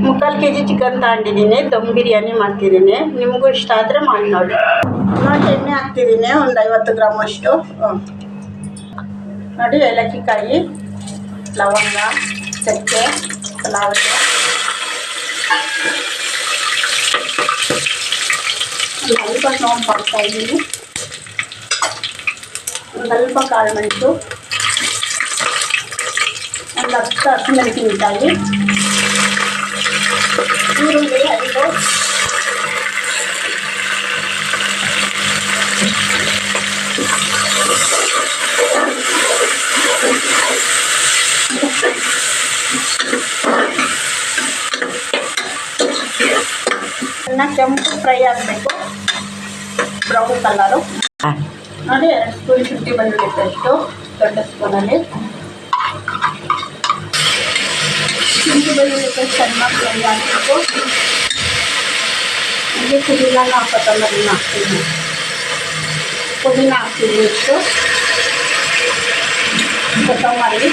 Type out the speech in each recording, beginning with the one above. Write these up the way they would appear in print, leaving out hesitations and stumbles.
ಮುಕ್ಕಾಲು kg chicken ತಗೊಂಡಿದ್ದೀನಿ. ದಮ್ ಬಿರಿಯಾನಿ ಮಾಡ್ತಿದ್ದೀನಿ. ನಿಮಗೂ ಇಷ್ಟ ಆದರೆ ಮಾಡಿ ನೋಡಿ. ಎಣ್ಣೆ ಹಾಕ್ತಿದ್ದೀನಿ ಒಂದು 50 ಗ್ರಾಮ್ ಅಷ್ಟು. ನೋಡಿ ಏಲಕ್ಕಿ ಕಾಯಿ, ಲವಂಗ, ಚಕ್ಕೆ, ಪಲಾವ್ ಎಲೆ, ಒಂದು ಸ್ವಲ್ಪ ಸೋಂಪು ಹಾಕ್ತಾಯಿದ್ದೀನಿ, ಒಂದು ಸ್ವಲ್ಪ ಕಾಳು ಮೆಣಸು, ಒಂದು 10 ಹಸಿಮೆಣಸಿನಕಾಯಿ, ಈರುಳ್ಳಿ 5, ಚೆನ್ನಾಗಿ ಕೆಂಪು ಫ್ರೈ ಆಗಬೇಕು, ಬ್ರೌನ್ ಕಲರು. ನೋಡಿ 2 ಸ್ಪೂನ್ ಶುಂಠಿ ಬೆಳ್ಳುಳ್ಳಿ ಪೇಸ್ಟು ದೊಡ್ಡ ಸ್ಪೂನಲ್ಲಿ. ಶುಂಠಿ ಬೆಳ್ಳುಳ್ಳಿ ಪೇಸ್ಟ್ ಚೆನ್ನಾಗಿ ಫ್ರೈ ಆಗಬೇಕು. ಇಲ್ಲಿ ಪುದೀನ ಕೊತ್ತಂಬರಿನ ಹಾಕ್ತೀನಿ. ಪುದೀನ ಹಾಕ್ತೀನಿ ಇಷ್ಟು, ಕೊತ್ತಂಬರಿ,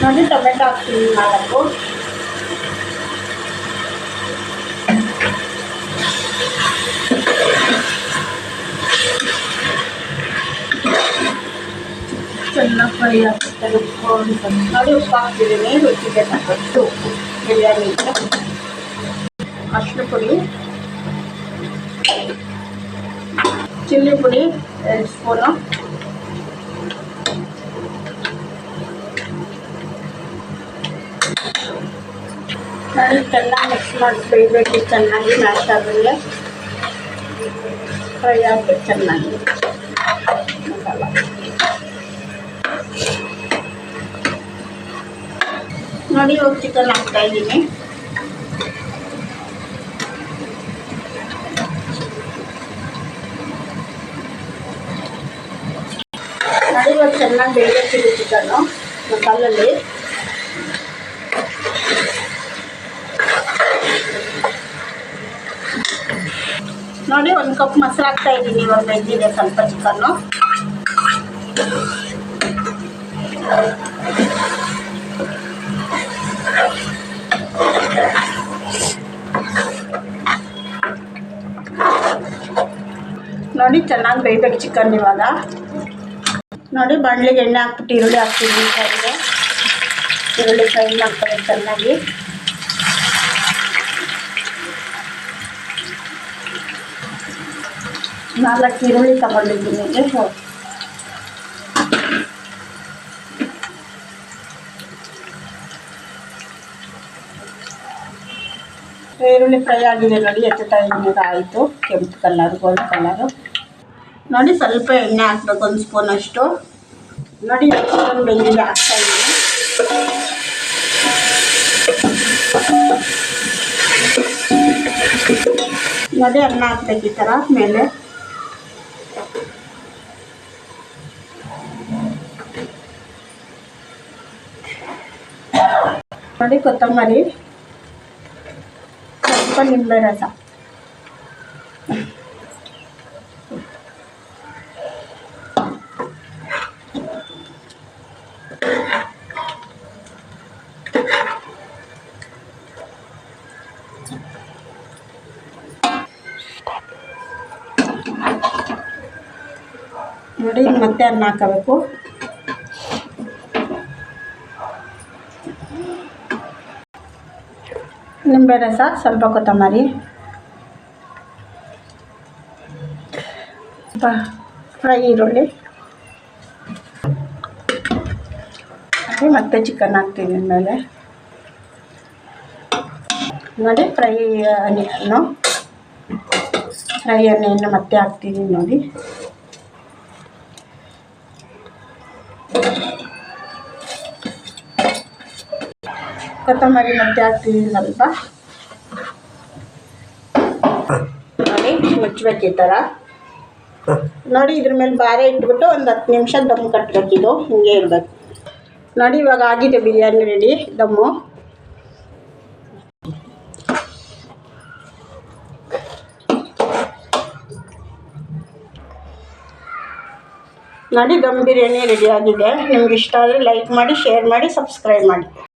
ನೋಡಿ ಟೊಮೆಟೊ ಹಾಕ್ತೀನಿ 4. ಚೆನ್ನಾಗಿ ಫ್ರೈ ಆಗುತ್ತೆ. ನೋಡಿ ಉಪ್ಪು ಹಾಕ್ತಿದ್ದೀನಿ, ರುಚಿಗೆ ತಕ್ಕಷ್ಟು ಉಪ್ಪು. ಬಿರಿಯಾನಿ ಅರಿಶಿನ ಪುಡಿ, ಚಿಲ್ಲಿ ಪುಡಿ 2 ಸ್ಪೂನು, ನೋಡಿ ಚೆನ್ನಾಗಿ ಮಿಕ್ಸ್ ಮಾಡಿ ಬೇಯಬೇಕು. ಚೆನ್ನಾಗಿ ಮ್ಯಾಶ್ ಆದಮೇಲೆ ಫ್ರೈ ಆಗಬೇಕು ಚೆನ್ನಾಗಿ. ನೋಡಿ ಇವಾಗ ಚಿಕನ್ ಹಾಕ್ತಾಯಿದ್ದೀನಿ. ನೋಡಿ ಇವಾಗ ಚೆನ್ನಾಗಿ ಬೇಯಬೇಕಿದೆ ಚಿಕನ್ನು ಮಸಾಲಲ್ಲಿ. ನೋಡಿ 1 ಕಪ್ ಮೊಸರು ಹಾಕ್ತಾಯಿದ್ದೀನಿ. ಇವಾಗ ಬೆಂದಿದೆ ಸ್ವಲ್ಪ ಚಿಕನ್ನು. ನೋಡಿ ಚೆನ್ನಾಗಿ ಬೇಯಬೇಕು ಚಿಕನ್. ಇವಾಗ ನೋಡಿ ಬಾಣಲಿಗೆ ಎಣ್ಣೆ ಹಾಕ್ಬಿಟ್ಟು ಈರುಳ್ಳಿ ಹಾಕ್ತೀನಿ. ಈರುಳ್ಳಿ ಫ್ರೈ ಮಾಡ್ತಾರೆ ಚೆನ್ನಾಗಿ. ನಾಲ್ಕು ಈರುಳ್ಳಿ ತಗೊಂಡಿದ್ದೀನಿ. ಈರುಳ್ಳಿ ಫ್ರೈ ಆಗಿದೆ ನೋಡಿ. ಎತ್ತುತ್ತಾ ಇದ್ದೀನಿ, ಆಯಿತು ಕೆಂಪು ಕಲರ್, ಗೋಲ್ಡ್ ಕಲರು. ನೋಡಿ ಸ್ವಲ್ಪ ಎಣ್ಣೆ ಹಾಕ್ಬೇಕು, 1 ಸ್ಪೂನ್ ಅಷ್ಟು. ನೋಡಿ ಚಿಕನ್ ಬೆಂದಿದೆ ಹಾಕ್ತಾಯಿದ್ದೀನಿ. ನೋಡಿ ಅನ್ನ ಹಾಕ್ಬೇಕು ಈ ಥರ ಮೇಲೆ. ನೋಡಿ ಕೊತ್ತಂಬರಿ, ಸ್ವಲ್ಪ ನಿಂಬೆ ರಸ, ನೋಡಿ ಮತ್ತೆ ಅನ್ನ ಹಾಕಬೇಕು. ನಿಂಬೆ ರಸ, ಸ್ವಲ್ಪ ಕೊತ್ತಂಬರಿ, ಫ್ರೈ ಈರುಳ್ಳಿ, ಮತ್ತೆ ಚಿಕನ್ ಹಾಕ್ತೀನಿ ಮೇಲೆ. ನೋಡಿ ಫ್ರೈ ಎಣ್ಣೆಯನ್ನು ಮತ್ತೆ ಹಾಕ್ತೀನಿ ನೋಡಿ. ಕೊತ್ತಂಬರಿ ಮತ್ತೆ ಹಾಕ್ತೀನಿ ಸ್ವಲ್ಪ. ನೋಡಿ ಮುಚ್ಚಬೇಕು ಈ ಥರ. ನೋಡಿ ಇದ್ರ ಮೇಲೆ ಬಾರೆ ಇಟ್ಬಿಟ್ಟು ಒಂದು 10 ನಿಮಿಷ ದಮ್ ಕಟ್ಟಬೇಕಿದು, ಹಿಂಗೆ ಇರಬೇಕು. ನೋಡಿ ಇವಾಗ ಆಗಿದೆ ಬಿರಿಯಾನಿ ರೆಡಿ. ದಮ್ಮು ನೋಡಿ ದಮ್ ಬಿರಿಯಾನಿ ರೆಡಿಯಾಗಿದೆ. ನಿಮ್ಗೆ ಇಷ್ಟ ಆದರೆ ಲೈಕ್ ಮಾಡಿ, ಶೇರ್ ಮಾಡಿ, ಸಬ್ಸ್ಕ್ರೈಬ್ ಮಾಡಿ.